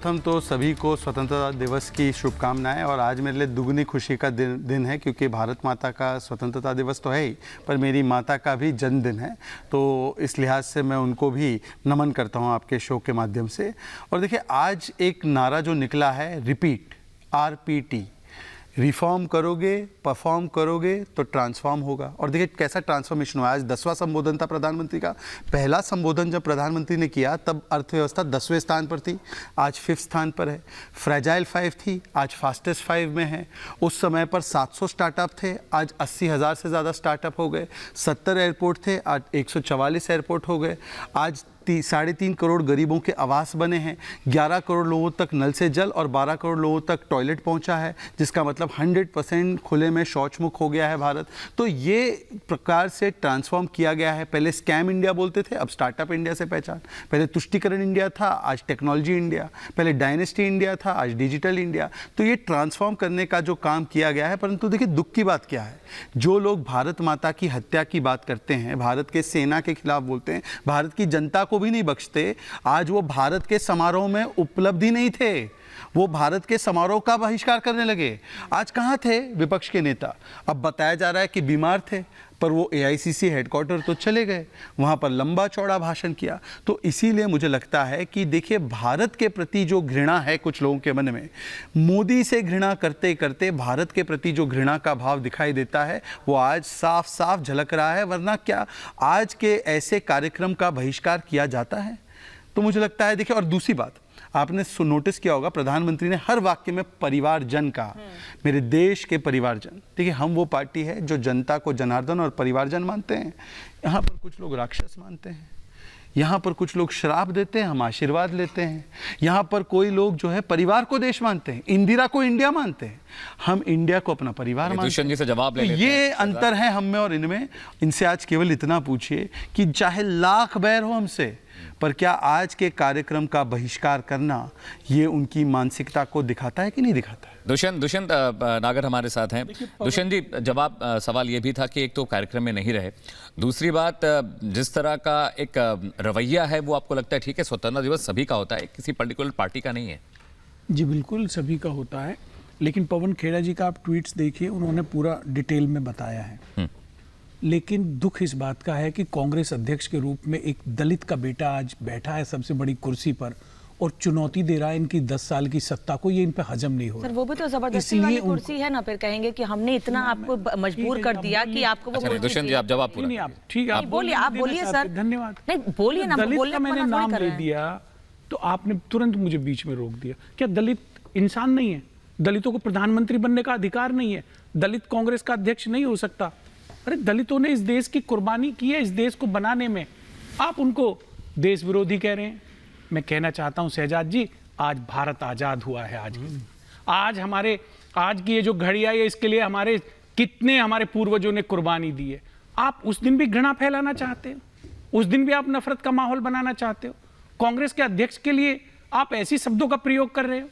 सर्वप्रथम तो सभी को स्वतंत्रता दिवस की शुभकामनाएं। और आज मेरे लिए दुगनी खुशी का दिन है, क्योंकि भारत माता का स्वतंत्रता दिवस तो है ही, पर मेरी माता का भी जन्मदिन है। तो इस लिहाज से मैं उनको भी नमन करता हूं आपके शो के माध्यम से। और देखिए, आज एक नारा जो निकला है, रिपीट, RPT, रिफॉर्म करोगे, परफॉर्म करोगे तो ट्रांसफॉर्म होगा। और देखिए कैसा ट्रांसफॉर्मेशन हुआ। आज 10वां संबोधन था प्रधानमंत्री का। पहला संबोधन जब प्रधानमंत्री ने किया तब अर्थव्यवस्था 10वें स्थान पर थी, आज 5th स्थान पर है। फ्रेजाइल 5 थी, आज फास्टेस्ट 5 में है। उस समय पर 700 स्टार्टअप थे, आज 80,000 से ज़्यादा स्टार्टअप हो गए। 70 एयरपोर्ट थे, आज 144 एयरपोर्ट हो गए। आज 3.5 करोड़ गरीबों के आवास बने हैं। 11 करोड़ लोगों तक नल से जल और 12 करोड़ लोगों तक टॉयलेट पहुंचा है, जिसका मतलब 100% खुले में शौच मुक्त हो गया है भारत। तो ये प्रकार से ट्रांसफॉर्म किया गया है। पहले स्कैम इंडिया बोलते थे, अब स्टार्टअप इंडिया से पहचान। पहले तुष्टिकरण इंडिया था, आज टेक्नोलॉजी इंडिया। पहले डायनेस्टी इंडिया था, आज डिजिटल इंडिया। तो ये ट्रांसफॉर्म करने का जो काम किया गया है। परंतु देखिए, दुख की बात क्या है, जो लोग भारत माता की हत्या की बात करते हैं, भारत के सेना के खिलाफ बोलते हैं, भारत की जनता को भी नहीं बख्शते, आज वो भारत के समारोह में उपलब्धि नहीं थे, वो भारत के समारोह का बहिष्कार करने लगे। आज कहाँ थे विपक्ष के नेता? अब बताया जा रहा है कि बीमार थे, पर वो AICC हेडक्वार्टर तो चले गए, वहाँ पर लंबा चौड़ा भाषण किया। तो इसीलिए मुझे लगता है कि देखिए, भारत के प्रति जो घृणा है कुछ लोगों के मन में, मोदी से घृणा करते करते भारत के प्रति जो घृणा का भाव दिखाई देता है, वो आज साफ साफ झलक रहा है। वरना क्या आज के ऐसे कार्यक्रम का बहिष्कार किया जाता है? तो मुझे लगता है, देखिए, और दूसरी बात आपने नोटिस किया होगा, प्रधानमंत्री ने हर वाक्य में परिवारजन कहा, मेरे देश के परिवारजन। देखिए, हम वो पार्टी है जो जनता को जनार्दन और परिवारजन मानते हैं। यहाँ पर कुछ लोग राक्षस मानते हैं, यहाँ पर कुछ लोग श्राप देते हैं, हम आशीर्वाद लेते हैं। यहाँ पर कोई लोग जो है परिवार को देश मानते हैं, इंदिरा को इंडिया मानते हैं, हम इंडिया को अपना परिवार मानते हैं। दुष्यंत जी से जवाब ले लेते हैं। ये अंतर है हम में और इनमें। इनसे आज केवल इतना पूछिए कि चाहे लाख बैर हो हमसे, पर क्या आज के कार्यक्रम का बहिष्कार करना ये उनकी मानसिकता को दिखाता है कि नहीं दिखाता है? दुष्यंत नागर हमारे साथ हैं। दुष्यंत जी, जवाब सवाल ये भी था कि एक तो कार्यक्रम में नहीं रहे, दूसरी बात जिस तरह का एक रवैया है वो आपको लगता है ठीक है? स्वतंत्रता दिवस सभी का होता है, किसी पर्टिकुलर पार्टी का नहीं है। जी बिल्कुल, सभी का होता है। लेकिन पवन खेड़ा जी का आप ट्वीट्स देखिए, उन्होंने पूरा डिटेल में बताया है। लेकिन दुख इस बात का है कि कांग्रेस अध्यक्ष के रूप में एक दलित का बेटा आज बैठा है सबसे बड़ी कुर्सी पर और चुनौती दे रहा है इनकी 10 साल की सत्ता को। ये इन पे हजम नहीं हो रहा। सर, वो भी तो जबरदस्ती वाली कुर्सी है ना। फिर कहेंगे कि हमने इतना आपको मजबूर कर दिया कि आपको वो कुर्सी दुष्यंत जी, आप जवाब पूरा नहीं, आप ठीक है, बोलिए, आप बोलिए सर। धन्यवाद। नहीं बोलिए ना, दलित बोलने का को मैंने मना थोड़ी नाम कर ले रहे हैं। दिया तो आपने तुरंत मुझे बीच में रोक दिया। क्या दलित इंसान नहीं है? दलितों को प्रधानमंत्री बनने का अधिकार नहीं है? दलित कांग्रेस का अध्यक्ष नहीं हो सकता? अरे, दलितों ने इस देश की कुर्बानी की है इस देश को बनाने में, आप उनको देश विरोधी कह रहे हैं। मैं कहना चाहता हूं शहजाद जी, आज भारत आजाद हुआ है। आज की ये जो घड़ी आई है, इसके लिए हमारे पूर्वजों ने कुर्बानी दी है। आप उस दिन भी घृणा फैलाना चाहते हो, उस दिन भी आप नफरत का माहौल बनाना चाहते हो। कांग्रेस के अध्यक्ष के लिए आप ऐसी शब्दों का प्रयोग कर रहे हो।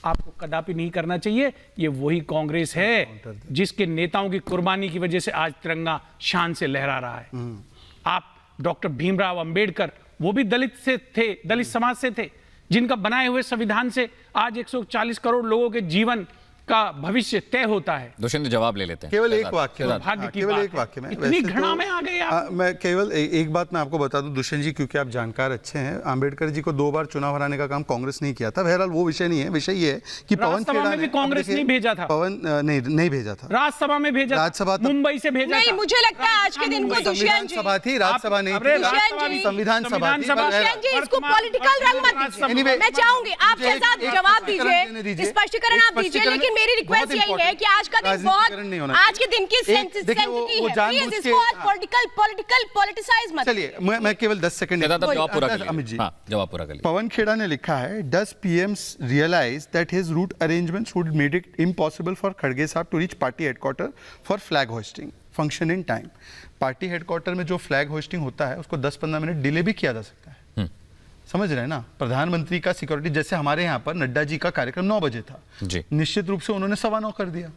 आपको कदापि नहीं करना चाहिए। ये वही कांग्रेस है जिसके नेताओं की कुर्बानी की वजह से आज तिरंगा शान से लहरा रहा है। आप डॉक्टर भीमराव अंबेडकर, वो भी दलित से थे, दलित समाज से थे, जिनका बनाए हुए संविधान से आज 140 करोड़ लोगों के जीवन का भविष्य तय होता है। दुष्यंत जवाब ले लेते हैं। केवल एक वाक्य में इतनी घृणा में आ गए आप। मैं केवल एक बात मैं आपको बता दूं दुष्यंत जी, क्योंकि आप जानकार अच्छे हैं, अंबेडकर जी को 2 बार चुनाव हराने का काम कांग्रेस नहीं किया था। बहरहाल वो विषय नहीं है। विषय ये है कि पवन खेड़ा में भी कांग्रेस नहीं भेजा था। नहीं भेजा था। राज्यसभा में भेजा, राज्यसभा मुंबई से भेजा नहीं, मुझे लगता है आज के दिन को दुष्यंत जी, सभा थी, राज्यसभा नहीं थी, संविधान सभा थी। दुष्यंत जी, इसको पॉलिटिकल रंग मत दीजिए। मैं चाहूंगी आप शहजाद जवाब दीजिए, स्पष्टीकरण आप दीजिए। लेकिन मेरी रिक्वेस्ट यही है कि आज का दिन बहुत, आज के दिन की सेंसिटिव है, प्लीज इसको आज पॉलिटिसाइज मत। चलिए, मैं केवल 10 सेकंड जवाब पूरा कर लीजिए। हाँ, जवाब पूरा कर लीजिए। पवन खेड़ा ने लिखा है, does PMs realize that his route arrangements would made it impossible for खड़गे साहब to reach party headquarter for flag hoisting function in time। Party headquarter में जो फ्लैग होस्टिंग होता है उसको 10-15 मिनट डिले भी किया जा सकता है। समझ रहे हैं ना? प्रधानमंत्री का सिक्योरिटी, जैसे हमारे यहाँ पर नड्डा जी का कार्यक्रम 9 बजे था, जी। निश्चित रूप से उन्होंने 9:15 कर दिया।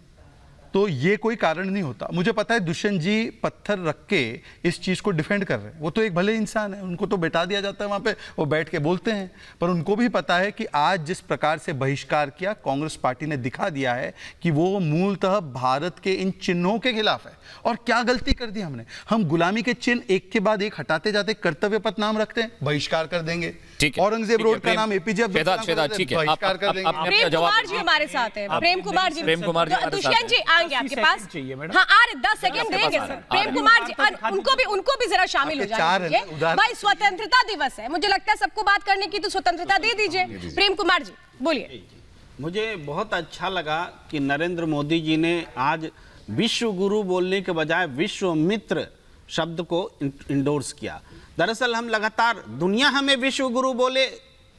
तो ये कोई कारण नहीं होता। मुझे पता है दुष्यंत जी पत्थर रख के इस चीज को डिफेंड कर रहे हैं, वो तो एक भले इंसान है, उनको तो बैठा दिया जाता है वहां पे, वो बैठ के बोलते हैं, पर उनको भी पता है कि आज जिस प्रकार से बहिष्कार किया कांग्रेस पार्टी ने दिखा दिया है कि वो मूलतः भारत के इन चिन्हों के खिलाफ है। और क्या गलती कर दी हमने, हम गुलामी के चिन्ह एक के बाद एक हटाते जाते, कर्तव्य पथ नाम रखते हैं, बहिष्कार कर देंगे। औरंगजेब रोड का नाम एपीजे अब्दुल कलाम बहिष्कार कर देंगे। प्रेम कुमार जी हमारे साथ हैं, प्रेम कुमार जी दुष्यंत जी आएंगे आपके पास। हाँ आ रहे, 10 सेकंड देंगे सर। प्रेम कुमार जी उनको भी जरा शामिल हो जाइए भाई, स्वतंत्रता दिवस है, मुझे लगता है सबको बात करने की तो स्वतंत्रता दे दीजिए। प्रेम कुमार जी बोलिए। मुझे बहुत अच्छा लगा कि नरेंद्र मोदी जी ने आज विश्व गुरु बोलने के बजाय विश्व मित्र शब्द को इंडोर्स किया। दरअसल हम लगातार, दुनिया हमें विश्व गुरु बोले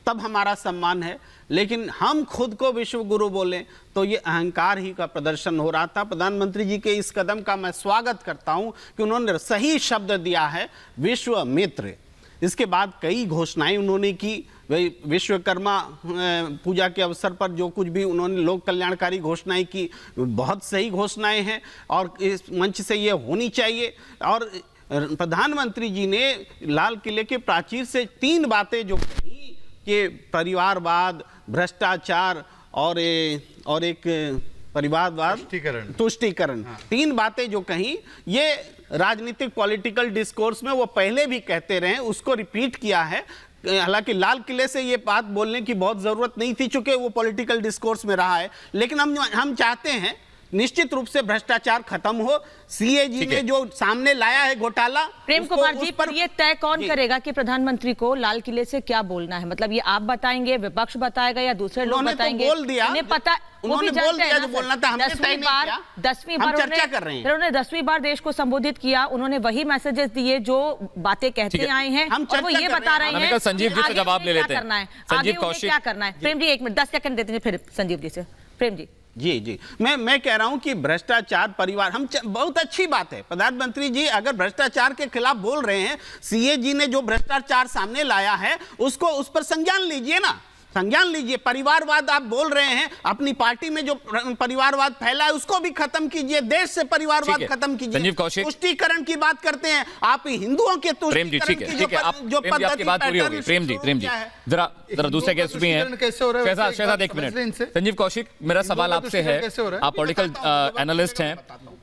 तब हमारा सम्मान है, लेकिन हम खुद को विश्व गुरु बोलें तो ये अहंकार ही का प्रदर्शन हो रहा था। प्रधानमंत्री जी के इस कदम का मैं स्वागत करता हूं कि उन्होंने सही शब्द दिया है, विश्व मित्र। इसके बाद कई घोषणाएं उन्होंने की, विश्वकर्मा पूजा के अवसर पर जो कुछ भी उन्होंने लोक कल्याणकारी घोषणाएं की, बहुत सही घोषणाएं हैं और इस मंच से ये होनी चाहिए। और प्रधानमंत्री जी ने लाल किले के प्राचीर से 3 बातें जो कही कि परिवारवाद, भ्रष्टाचार और एक परिवारवाद, तुष्टीकरण, 3 बातें जो कही, ये राजनीतिक पॉलिटिकल डिस्कोर्स में वो पहले भी कहते रहे, उसको रिपीट किया है। हालांकि लाल किले से ये बात बोलने की बहुत जरूरत नहीं थी चूंकि वो पॉलिटिकल डिस्कोर्स में रहा है, लेकिन हम चाहते हैं निश्चित रूप से भ्रष्टाचार खत्म हो। सीएजी ने जो सामने लाया है घोटाला, प्रेम कुमार जी, पर ये तय कौन करेगा कि प्रधानमंत्री को लाल किले से क्या बोलना है? मतलब ये आप बताएंगे, विपक्ष बताएगा या दूसरे लोग बताएंगे? बोल दिया, उन्हें पता, उन्होंने बोल दिया जो बोलना था। 10वीं बार चर्चा कर रहे हैं, उन्होंने 10वीं बार देश को संबोधित किया, उन्होंने वही मैसेजेस दिए जो बातें कहते आए हैं, और वो ये बता रहे हैं संजीव जी से जवाब ले लेते हैं, संजीव कौशिक क्या करना है। प्रेम जी 1 मिनट 10 सेकंड देते हैं फिर संजीव जी से। प्रेम जी। जी मैं कह रहा हूं कि भ्रष्टाचार परिवार, हम बहुत अच्छी बात है, प्रधानमंत्री जी अगर भ्रष्टाचार के खिलाफ बोल रहे हैं, सीएजी ने जो भ्रष्टाचार सामने लाया है उसको, उस पर संज्ञान लीजिए ना, संज्ञान लीजिए। परिवारवाद आप बोल रहे हैं, अपनी पार्टी में जो परिवारवाद फैला है उसको भी खत्म कीजिए, देश से परिवारवाद खत्म कीजिए। तुष्टीकरण की बात करते हैं आप, हिंदुओं के तुष्टीकरण की जो पद्धति, प्रेम जी जरा दूसरे गेस्ट भी हैं, शहजाद 1 मिनट। संजीव कौशिक, मेरा सवाल आपसे है, आप पॉलिटिकल एनालिस्ट हैं,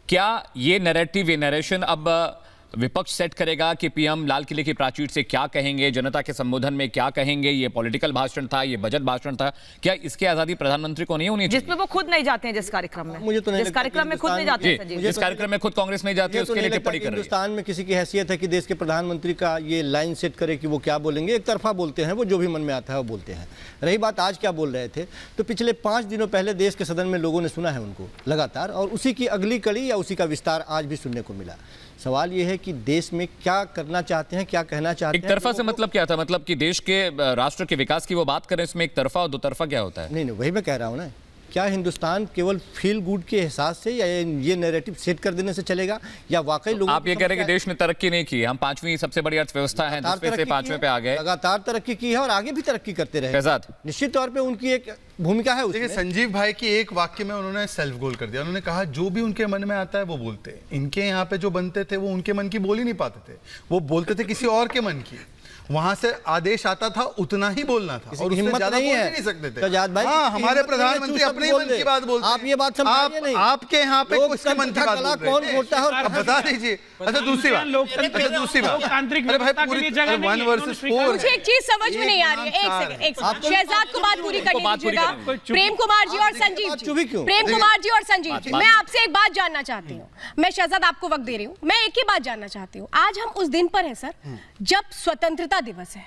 क्या ये नैरेटिव, ये नरेशन अब विपक्ष सेट करेगा कि पीएम लाल किले की प्राचीर से क्या कहेंगे, जनता के संबोधन में क्या कहेंगे, ये पॉलिटिकल भाषण था, ये बजट भाषण था, क्या इसकी आजादी प्रधानमंत्री को नहीं होनी चाहिए? जिसमें वो खुद नहीं जाते हैं, जिस कार्यक्रम में, मुझे तो नहीं, जिस कार्यक्रम में खुद नहीं जाते हैं, जिस कार्यक्रम में खुद कांग्रेस नहीं जाती है, उसके लिए टिप्पणी कर रही है। हिंदुस्तान में किसी की हैसियत है कि देश के प्रधानमंत्री का ये लाइन सेट करे कि वो क्या बोलेंगे? एक तरफा बोलते हैं, वो जो भी मन में आता है वो बोलते हैं। रही बात आज क्या बोल रहे थे, तो पिछले 5 दिनों पहले देश के सदन में लोगों ने सुना है उनको लगातार, और उसी की अगली कड़ी या उसी का विस्तार आज भी सुनने को मिला। सवाल यह है कि देश में क्या करना चाहते हैं, क्या कहना चाहते हैं। एक तरफा से मतलब क्या था? मतलब कि देश के राष्ट्र के विकास की वो बात करें, इसमें एक तरफा और 2 तरफा क्या होता है? नहीं, वही मैं कह रहा हूँ ना। क्या हिंदुस्तान केवल फील गुड के एहसास से या ये नैरेटिव सेट कर देने से चलेगा, या वाकई लोग आप ये कह रहे हैं कि देश ने तरक्की नहीं की? हम 5वीं सबसे बड़ी अर्थव्यवस्था है, 10वें से 5वें पे आ गए, लगातार तरक्की की है और आगे भी तरक्की करते रहे। निश्चित तौर पे उनकी एक भूमिका है। देखिए संजीव भाई की एक वाक्य में उन्होंने सेल्फ गोल कर दिया। उन्होंने कहा जो भी उनके मन में आता है वो बोलते हैं। इनके यहाँ पे जो बनते थे वो उनके मन की बोल ही नहीं पाते थे, वो बोलते थे किसी और के मन की। वहां से आदेश आता था उतना ही बोलना था, और हिम्मत नहीं है, नहीं सकते थे। सजाद भाई, हाँ, हमारे प्रधानमंत्री अपने मन की बात बोलते हैं। आप ये बात समझिए नहीं, आपके यहाँ पे उसके मन की बात बोलते हैं। कौन बोलता है आप बता दीजिए। अच्छा दूसरी बात, अरे भाई पूरी 1 वर्सेस 4, मुझे एक चीज समझ में नहीं आ रही है। एक सेकंड, शहजाद को बात पूरी करने दीजिएगा। प्रेम कुमार जी और संजीव जी, प्रेम कुमार जी और संजीव जी, मैं आपसे एक बात जानना चाहती हूँ। मैं शहजाद आपको वक्त दे रही हूँ, मैं एक ही बात जानना चाहती हूँ। आज हम उस दिन पर है सर जब स्वतंत्रता दिवस है।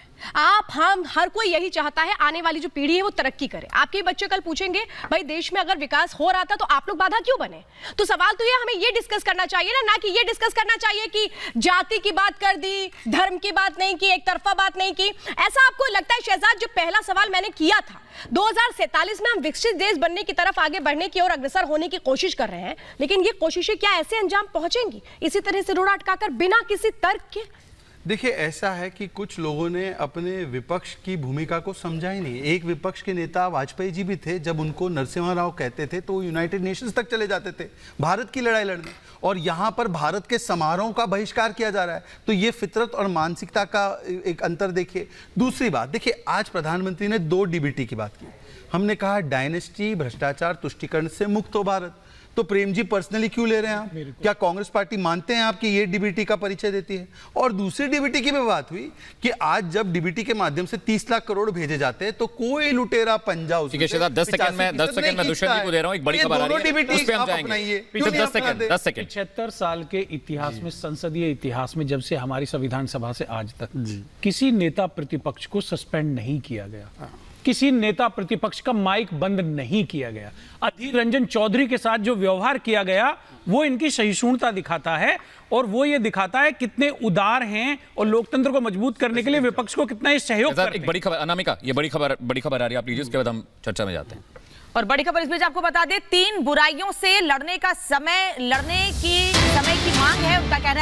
हम हर कोई यही चाहता है आने वाली जो पीढ़ी है वो तरक्की करे। आपके बच्चे कल पूछेंगे भाई देश में अगर विकास हो रहा था तो आप लोग बाधा क्यों बने? तो सवाल तो ये हमें ये डिस्कस करना चाहिए ना कि ये डिस्कस करना चाहिए कि जाति की बात कर दी, धर्म की बात नहीं की, एक तरफा बात नहीं की। ऐसा आपको लगता है शहजाद, जो पहला सवाल मैंने किया था 2047 में हम विकसित देश बनने की तरफ आगे बढ़ने की और अग्रसर होने की कोशिश कर रहे हैं, लेकिन ये कोशिशें क्या ऐसे अंजाम पहुंचेंगी इसी तरह से रोड़ा अटकाकर बिना किसी तर्क के? देखिए, ऐसा है कि कुछ लोगों ने अपने विपक्ष की भूमिका को समझा ही नहीं। एक विपक्ष के नेता वाजपेयी जी भी थे, जब उनको नरसिम्हा राव कहते थे तो यूनाइटेड नेशंस तक चले जाते थे भारत की लड़ाई लड़ने, और यहाँ पर भारत के समारोह का बहिष्कार किया जा रहा है। तो ये फितरत और मानसिकता का एक अंतर देखिए। दूसरी बात देखिए, आज प्रधानमंत्री ने 2 डीबीटी की बात की। हमने कहा डायनेस्टी, भ्रष्टाचार, तुष्टीकरण से मुक्त हो भारत। तो प्रेम जी पर्सनली क्यों ले रहे हैं आप? क्या कांग्रेस पार्टी मानते हैं आपकी ये डीबीटी का परिचय देती है? और दूसरी डीबीटी की भी बात हुई कि आज जब डीबीटी के माध्यम से 30 लाख करोड़ भेजे जाते हैं तो कोई लुटेरा पंजा उसमें 10 सेकंड में दुष्यंत जी को दे रहा हूं, एक बड़ी खबर आ रही है, उस पे हम जाएंगे। 10 सेकंड 75 साल के इतिहास में, संसदीय इतिहास में, जब से हमारी संविधान सभा से आज तक किसी नेता प्रतिपक्ष को सस्पेंड नहीं किया गया, किसी नेता प्रतिपक्ष का माइक बंद नहीं किया गया। अधीर रंजन चौधरी के साथ जो व्यवहार किया गया वो इनकी सहिष्णुता दिखाता है, और वो ये दिखाता है कितने उदार हैं और लोकतंत्र को मजबूत करने के लिए विपक्ष को कितना सहयोग करते हैं। एक बड़ी खबर, अनामिका, ये बड़ी खबर आ रही है, आप लीजिए, उसके बाद हम चर्चा में जाते हैं। और बड़ी खबर इस बीच आपको बता दें, 3 बुराइयों से लड़ने की समय की मांग है, उनका कहना है